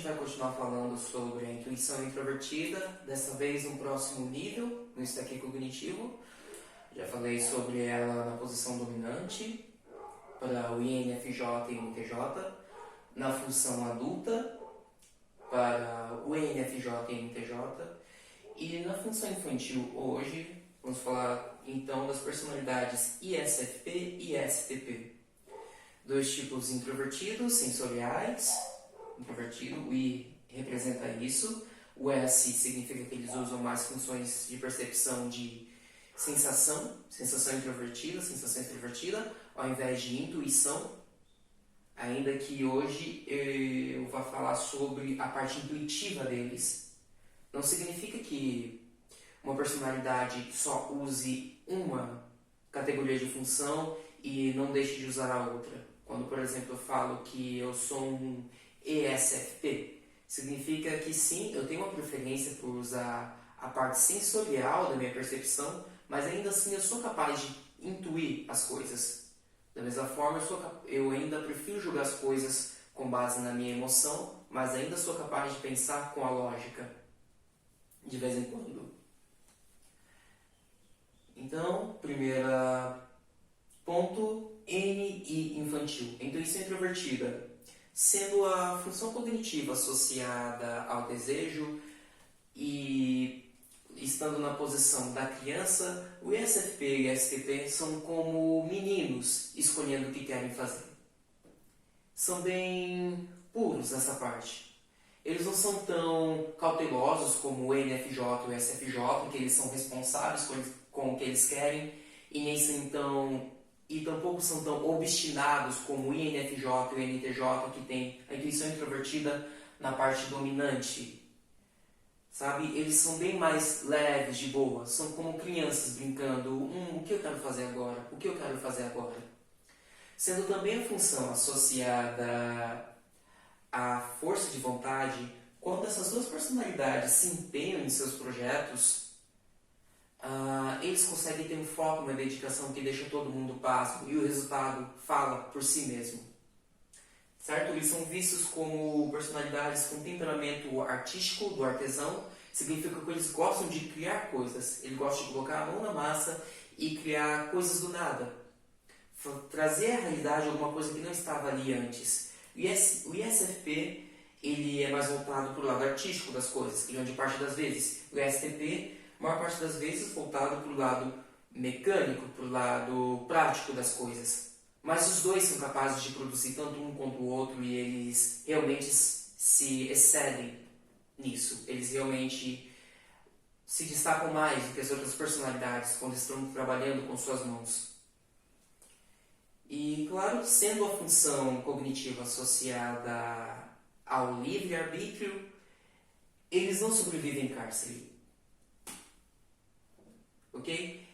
vai continuar falando sobre a intuição introvertida, dessa vez no próximo nível, no stack cognitivo. Já falei sobre ela na posição dominante, para o INFJ e o MTJ, na função adulta, para o INFJ e o MTJ, e na função infantil hoje, vamos falar então das personalidades ISFP e ISTP. Dois tipos introvertidos, sensoriais. Introvertido, o I representa isso. O S significa que eles usam mais funções de percepção de sensação introvertida, sensação extrovertida, ao invés de intuição. Ainda que hoje eu vá falar sobre a parte intuitiva deles. Não significa que uma personalidade só use uma categoria de função e não deixe de usar a outra. Quando, por exemplo, eu falo que eu sou um ESFP, significa que sim, eu tenho uma preferência por usar a parte sensorial da minha percepção, mas ainda assim eu sou capaz de intuir as coisas. Da mesma forma, eu ainda prefiro julgar as coisas com base na minha emoção, mas ainda sou capaz de pensar com a lógica, de vez em quando. Então, primeiro ponto, N e infantil. Intuição introvertida. Sendo a função cognitiva associada ao desejo e estando na posição da criança, o ISFP e o ISTP são como meninos escolhendo o que querem fazer. São bem puros nessa parte. Eles não são tão cautelosos como o ENFJ e o SFJ, que eles são responsáveis com o que eles querem, e tampouco são tão obstinados como o INFJ e o NTJ, que tem a intuição introvertida na parte dominante. Sabe? Eles são bem mais leves, de boa. São como crianças brincando. O que eu quero fazer agora? O que eu quero fazer agora? Sendo também a função associada à força de vontade, quando essas duas personalidades se empenham em seus projetos, eles conseguem ter um foco, uma dedicação que deixa todo mundo pasmo e o resultado fala por si mesmo. Certo? Eles são vistos como personalidades com temperamento artístico, do artesão. Significa que eles gostam de criar coisas. Eles gostam de colocar a mão na massa e criar coisas do nada. Trazer à realidade alguma coisa que não estava ali antes. O ISFP ele é mais voltado para o lado artístico das coisas, grande parte das vezes. O ISTP, maior parte das vezes, voltado para o lado mecânico, para o lado prático das coisas. Mas os dois são capazes de produzir tanto um quanto o outro e eles realmente se excedem nisso. Eles realmente se destacam mais do que as outras personalidades quando estão trabalhando com suas mãos. E, claro, sendo a função cognitiva associada ao livre-arbítrio, eles não sobrevivem em cárcere. Ok?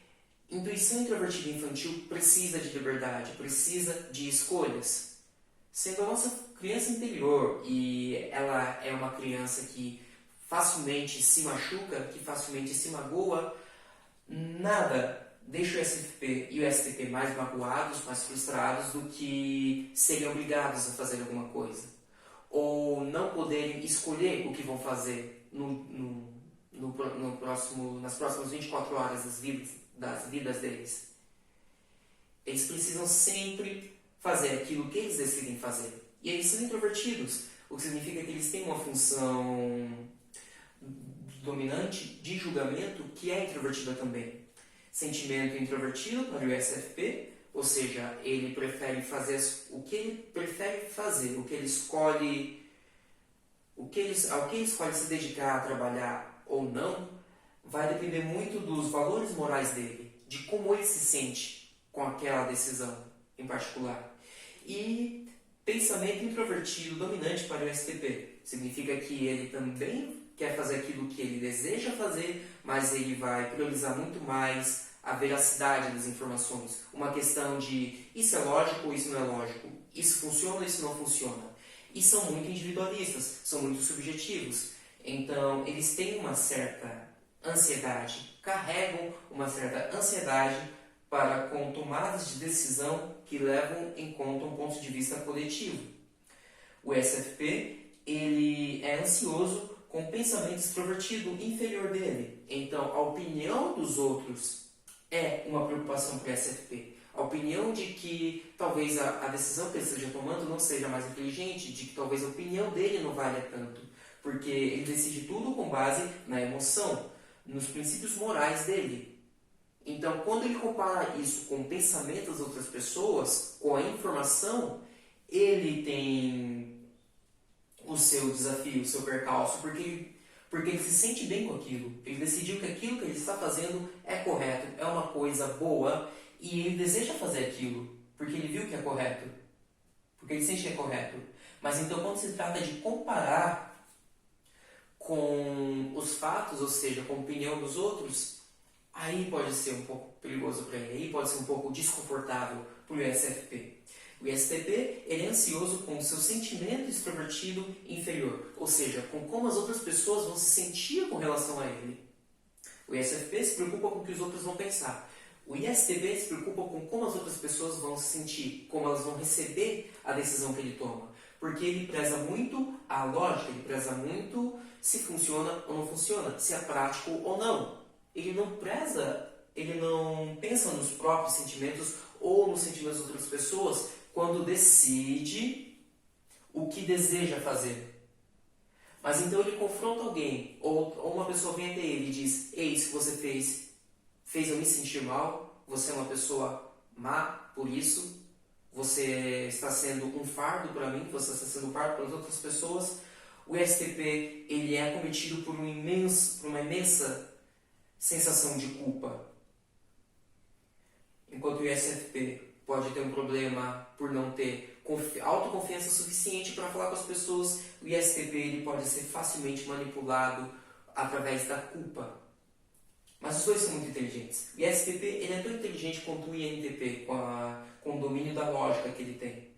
Intuição introvertida infantil precisa de liberdade, precisa de escolhas. Sendo a nossa criança interior e ela é uma criança que facilmente se machuca, que facilmente se magoa, nada deixa o ISFP e o STP mais magoados, mais frustrados do que serem obrigados a fazer alguma coisa. Ou não poderem escolher o que vão fazer nas próximas 24 horas das vidas deles. Eles precisam sempre fazer aquilo que eles decidem fazer. E eles são introvertidos, o que significa que eles têm uma função dominante de julgamento que é introvertida também. Sentimento introvertido para o ISFP, ou seja, ele prefere fazer o que ele prefere fazer, ao que ele escolhe se dedicar a trabalhar ou não, vai depender muito dos valores morais dele, de como ele se sente com aquela decisão em particular. E pensamento introvertido dominante para o STP significa que ele também quer fazer aquilo que ele deseja fazer, mas ele vai priorizar muito mais a veracidade das informações. Uma questão de isso é lógico ou isso não é lógico, isso funciona ou isso não funciona. E são muito individualistas, são muito subjetivos. Então, eles têm uma certa ansiedade, carregam uma certa ansiedade para com tomadas de decisão que levam em conta um ponto de vista coletivo. O SFP, ele é ansioso com o pensamento extrovertido inferior dele. Então, a opinião dos outros é uma preocupação para o ISFP. A opinião de que talvez a decisão que ele esteja tomando não seja mais inteligente, de que talvez a opinião dele não valha tanto, porque ele decide tudo com base na emoção, nos princípios morais dele. Então, quando ele compara isso com o pensamento das outras pessoas, com a informação, ele tem o seu desafio, o seu percalço, porque ele se sente bem com aquilo. Ele decidiu que aquilo que ele está fazendo é correto, é uma coisa boa, e ele deseja fazer aquilo, porque ele viu que é correto, porque ele sente que é correto. Mas então, quando se trata de comparar com os fatos, ou seja, com a opinião dos outros, aí pode ser um pouco perigoso para ele, aí pode ser um pouco desconfortável para o ISFP. O ISTP, ele é ansioso com o seu sentimento extrovertido inferior, ou seja, com como as outras pessoas vão se sentir com relação a ele. O ISFP se preocupa com o que os outros vão pensar. O ISTP se preocupa com como as outras pessoas vão se sentir, como elas vão receber a decisão que ele toma. Porque ele preza muito a lógica, ele preza muito se funciona ou não funciona, se é prático ou não. Ele não pensa nos próprios sentimentos ou nos sentimentos das outras pessoas quando decide o que deseja fazer. Mas então ele confronta alguém, ou uma pessoa vem até ele e diz: ei, isso que você fez eu me sentir mal, você é uma pessoa má por isso, você está sendo um fardo para mim, você está sendo um fardo para as outras pessoas. O ISTP, ele é acometido por uma imensa sensação de culpa. Enquanto o ISFP pode ter um problema por não ter autoconfiança suficiente para falar com as pessoas, o ISTP ele pode ser facilmente manipulado através da culpa. Mas os dois são muito inteligentes. O ISTP ele é tão inteligente quanto o INTP, com o domínio da lógica que ele tem.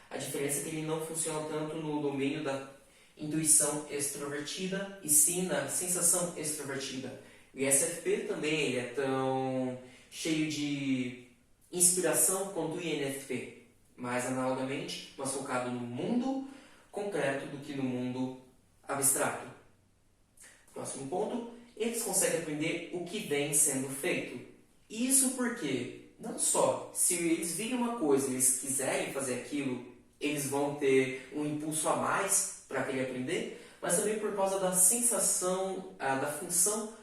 A diferença é que ele não funciona tanto no domínio da intuição extrovertida e sim na sensação extrovertida. O ISFP também ele é tão cheio de inspiração quanto o INFP, mais analogamente, mas focado no mundo concreto do que no mundo abstrato. Próximo ponto, eles conseguem aprender o que vem sendo feito. Isso porque, não só se eles virem uma coisa e eles quiserem fazer aquilo, eles vão ter um impulso a mais para querer aprender, mas também por causa da sensação, da função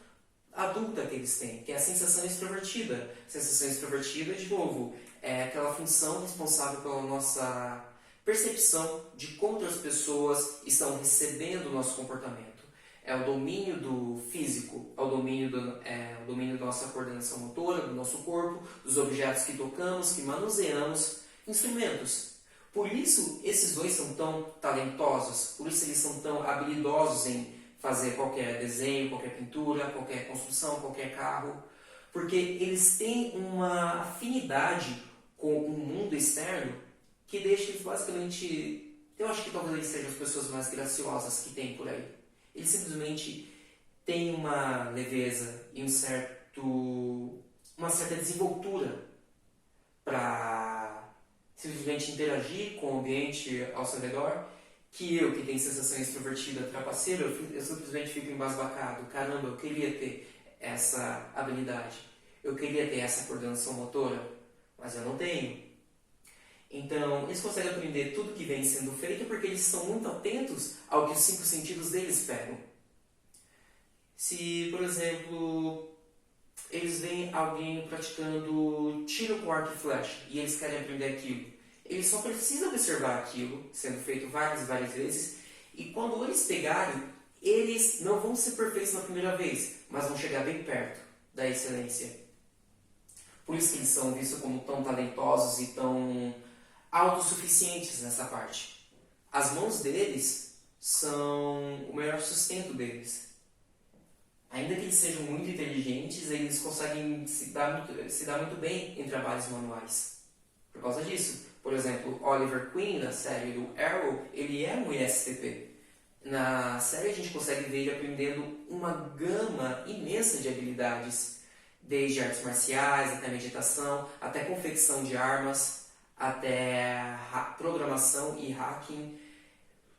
adulta que eles têm, que é a sensação extrovertida. A sensação extrovertida, de novo, é aquela função responsável pela nossa percepção de como outras pessoas estão recebendo o nosso comportamento. É o domínio do físico, é o domínio da nossa coordenação motora, do nosso corpo, dos objetos que tocamos, que manuseamos, instrumentos. Por isso, esses dois são tão talentosos, por isso eles são tão habilidosos em fazer qualquer desenho, qualquer pintura, qualquer construção, qualquer carro, porque eles têm uma afinidade com o mundo externo que deixa eles basicamente... Eu acho que talvez eles sejam as pessoas mais graciosas que tem por aí. Eles simplesmente têm uma leveza e uma certa desenvoltura para simplesmente interagir com o ambiente ao seu redor, que tenho sensação extrovertida, trapaceira, eu simplesmente fico embasbacado. Caramba, eu queria ter essa habilidade, eu queria ter essa coordenação motora, mas eu não tenho. Então, eles conseguem aprender tudo que vem sendo feito porque eles estão muito atentos ao que os 5 sentidos deles pegam. Se, por exemplo, eles veem alguém praticando tiro com arco e flecha e eles querem aprender aquilo, eles só precisam observar aquilo sendo feito várias e várias vezes, e quando eles pegarem, eles não vão ser perfeitos na primeira vez, mas vão chegar bem perto da excelência. Por isso que eles são vistos como tão talentosos e tão autossuficientes nessa parte. As mãos deles são o maior sustento deles. Ainda que eles sejam muito inteligentes, eles conseguem se dar muito bem em trabalhos manuais. Por causa disso, por exemplo, Oliver Queen, na série do Arrow, ele é um ISTP. Na série a gente consegue ver ele aprendendo uma gama imensa de habilidades, desde artes marciais, até meditação, até confecção de armas, até programação e hacking.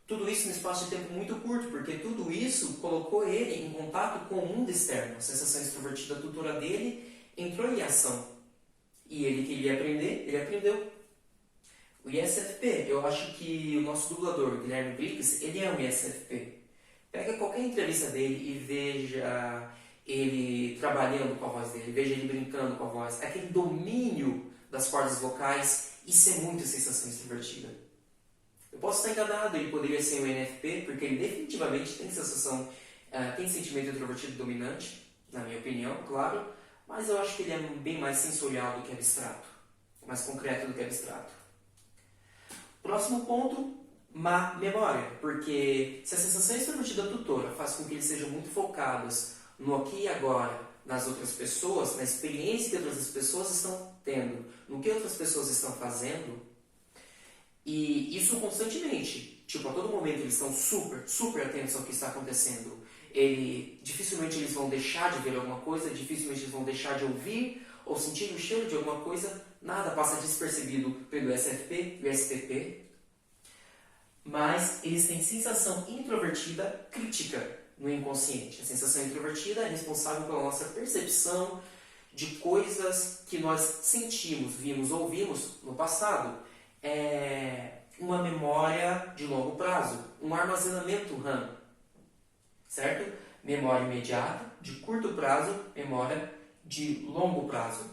Tudo isso num espaço de tempo muito curto, porque tudo isso colocou ele em contato com o mundo externo. A sensação extrovertida tutora dele entrou em ação. E ele queria aprender, ele aprendeu. O ISFP, eu acho que o nosso dublador, Guilherme Briggs, ele é um ISFP. Pega qualquer entrevista dele e veja ele trabalhando com a voz dele, veja ele brincando com a voz. Aquele domínio das cordas vocais, isso é muito sensação extrovertida. Eu posso estar enganado, ele poderia ser um INFP, porque ele definitivamente tem sensação, tem sentimento introvertido dominante, na minha opinião, claro, mas eu acho que ele é bem mais sensorial do que abstrato, mais concreto do que abstrato. Próximo ponto, má memória, porque se a sensação extrovertida tutora faz com que eles sejam muito focados no aqui e agora, nas outras pessoas, na experiência que outras pessoas estão tendo, no que outras pessoas estão fazendo, e isso constantemente, tipo, a todo momento eles estão super atentos ao que está acontecendo. Dificilmente eles vão deixar de ver alguma coisa, dificilmente eles vão deixar de ouvir ou sentir o cheiro de alguma coisa, nada passa despercebido pelo SFP, o STP, mas eles têm sensação introvertida crítica no inconsciente. A sensação introvertida é responsável pela nossa percepção de coisas que nós sentimos, vimos, ouvimos no passado. É uma memória de longo prazo, um armazenamento RAM, certo? Memória imediata, de curto prazo, memória de longo prazo.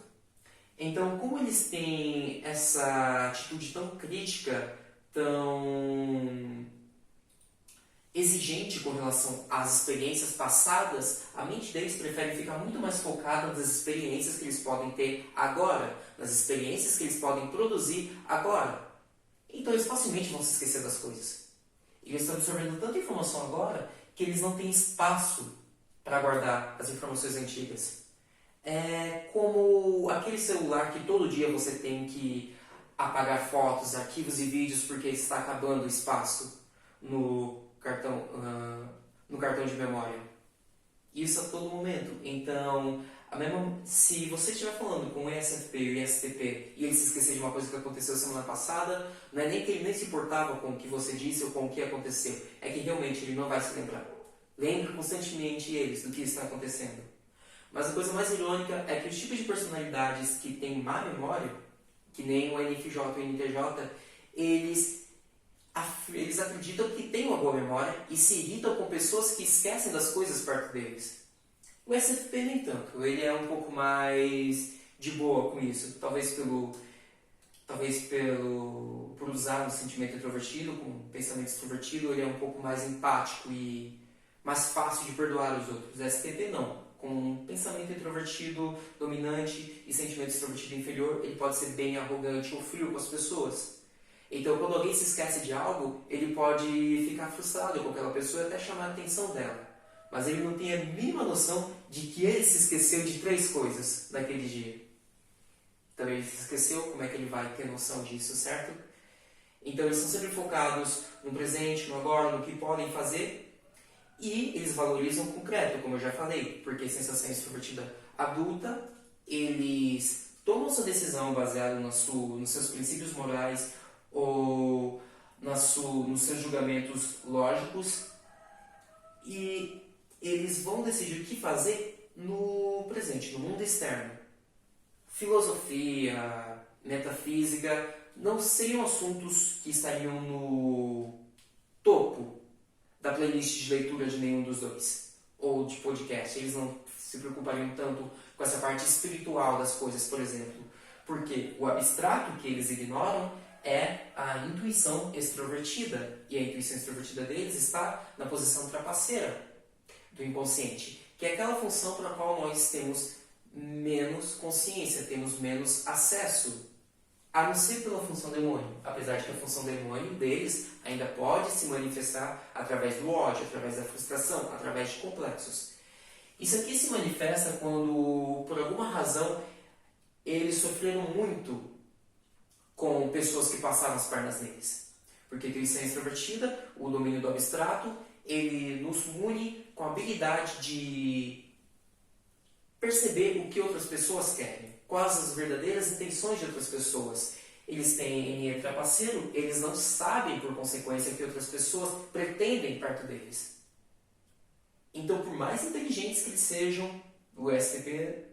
Então, como eles têm essa atitude tão crítica, tão exigente com relação às experiências passadas, a mente deles prefere ficar muito mais focada nas experiências que eles podem ter agora, nas experiências que eles podem produzir agora. Então, eles facilmente vão se esquecer das coisas. Eles estão absorvendo tanta informação agora que eles não têm espaço para guardar as informações antigas. É como aquele celular que todo dia você tem que apagar fotos, arquivos e vídeos porque está acabando o espaço no cartão de memória. Isso a todo momento. Então, se você estiver falando com o ESFP e o ISTP e ele se esquecer de uma coisa que aconteceu semana passada, não é nem que ele nem se importava com o que você disse ou com o que aconteceu, é que realmente ele não vai se lembrar. Lembre constantemente eles do que está acontecendo. Mas a coisa mais irônica é que os tipos de personalidades que têm má memória, que nem o NFJ ou o NTJ, eles acreditam que têm uma boa memória e se irritam com pessoas que esquecem das coisas perto deles. O SFP nem tanto, ele é um pouco mais de boa com isso, talvez por usar um sentimento introvertido, com um pensamento extrovertido, ele é um pouco mais empático e mais fácil de perdoar os outros. O STP não, com um pensamento introvertido dominante e sentimento extrovertido inferior, ele pode ser bem arrogante ou frio com as pessoas. Então, quando alguém se esquece de algo, ele pode ficar frustrado com aquela pessoa e até chamar a atenção dela. Mas ele não tem a mínima noção de que ele se esqueceu de 3 coisas naquele dia. Então, ele se esqueceu, como é que ele vai ter noção disso, certo? Então, eles estão sempre focados no presente, no agora, no que podem fazer. E eles valorizam o concreto, como eu já falei, porque sensação extrovertida adulta, eles tomam sua decisão baseada nos seus princípios morais ou nos seus julgamentos lógicos e eles vão decidir o que fazer no presente, no mundo externo. Filosofia, metafísica não seriam assuntos que estariam no topo da playlist de leitura de nenhum dos dois, ou de podcast. Eles não se preocupariam tanto com essa parte espiritual das coisas, por exemplo, porque o abstrato que eles ignoram é a intuição extrovertida, e a intuição extrovertida deles está na posição trapaceira do inconsciente, que é aquela função para a qual nós temos menos consciência, temos menos acesso, a não ser pela função demônio, apesar de que a função demônio deles ainda pode se manifestar através do ódio, através da frustração, através de complexos. Isso aqui se manifesta quando, por alguma razão, eles sofreram muito com pessoas que passaram as pernas neles. Porque a intuição extrovertida, o domínio do abstrato, ele nos une com a habilidade de perceber o que outras pessoas querem, quais as verdadeiras intenções de outras pessoas. Eles têm NE trapaceiro, eles não sabem, por consequência, que outras pessoas pretendem perto deles. Então, por mais inteligentes que eles sejam, o STP,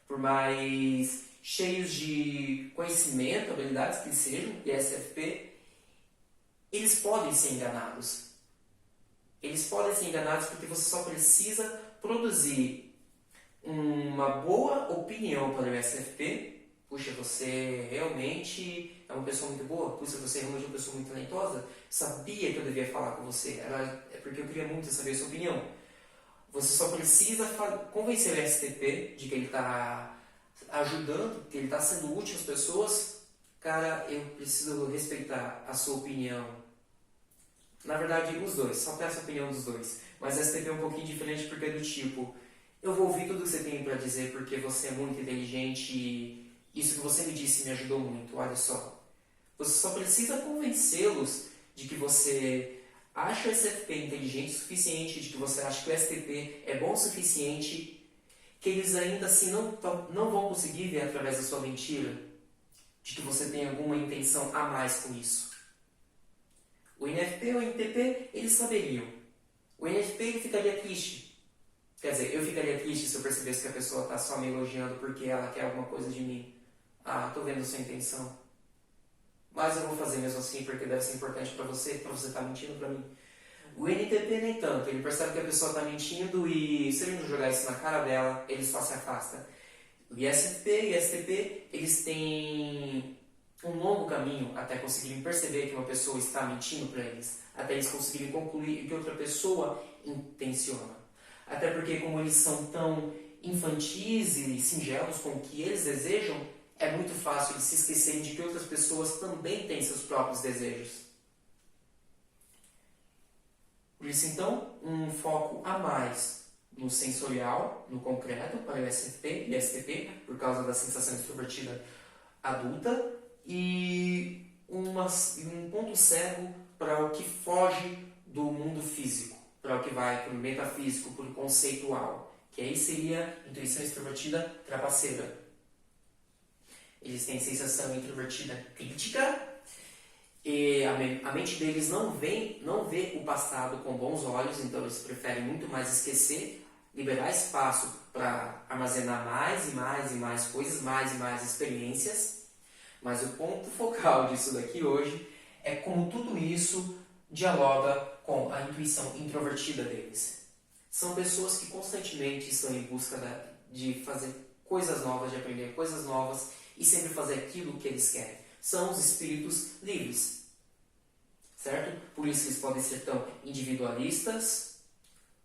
por mais cheios de conhecimento, habilidades que eles sejam, e SFP, eles podem ser enganados. Eles podem ser enganados porque você só precisa produzir uma boa opinião para o SFP. Puxa, você realmente é uma pessoa muito boa. Puxa, você é realmente uma pessoa muito talentosa. Sabia que eu devia falar com você. É porque eu queria muito saber a sua opinião. Você só precisa convencer o STP de que ele está ajudando, que ele está sendo útil às pessoas. Cara, eu preciso respeitar a sua opinião. Na verdade, os dois. Só peço a opinião dos dois. Mas a STP é um pouquinho diferente porque é do tipo... Eu vou ouvir tudo que você tem para dizer porque você é muito inteligente e isso que você me disse me ajudou muito. Olha só. Você só precisa convencê-los de que você acha o SFP inteligente o suficiente, de que você acha que o STP é bom o suficiente, que eles ainda assim não vão conseguir ver através da sua mentira de que você tem alguma intenção a mais com isso. O INFP ou o INTP, eles saberiam. O INFP ele ficaria triste. Quer dizer, eu ficaria triste se eu percebesse que a pessoa está só me elogiando porque ela quer alguma coisa de mim. Ah, estou vendo a sua intenção. Mas eu vou fazer mesmo assim porque deve ser importante para você estar mentindo para mim. O NTP nem tanto, ele percebe que a pessoa está mentindo e se ele não jogar isso na cara dela, ele só se afasta. O ISFP e o ISTP, eles têm um longo caminho até conseguirem perceber que uma pessoa está mentindo para eles, até eles conseguirem concluir o que outra pessoa intenciona. Até porque como eles são tão infantis e singelos com o que eles desejam, é muito fácil eles se esquecerem de que outras pessoas também têm seus próprios desejos. Por isso, então, um foco a mais no sensorial, no concreto, para o SFP e STP, por causa da sensação extrovertida adulta, e um ponto cego para o que foge do mundo físico, para o que vai para o metafísico, para o conceitual, que aí seria intuição extrovertida trapaceira. Eles têm sensação introvertida crítica e a mente deles não vê o passado com bons olhos, então eles preferem muito mais esquecer, liberar espaço para armazenar mais e mais e mais coisas, mais e mais experiências. Mas o ponto focal disso daqui hoje é como tudo isso dialoga com a intuição introvertida deles. São pessoas que constantemente estão em busca de fazer coisas novas, de aprender coisas novas e sempre fazer aquilo que eles querem. São os espíritos livres, certo? Por isso eles podem ser tão individualistas,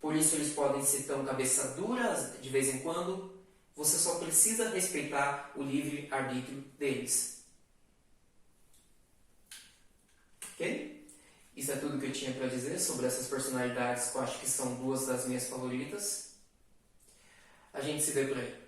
por isso eles podem ser tão cabeça duras de vez em quando. Você só precisa respeitar o livre-arbítrio deles. Ok? Isso é tudo que eu tinha para dizer sobre essas personalidades que eu acho que são duas das minhas favoritas. A gente se vê por aí.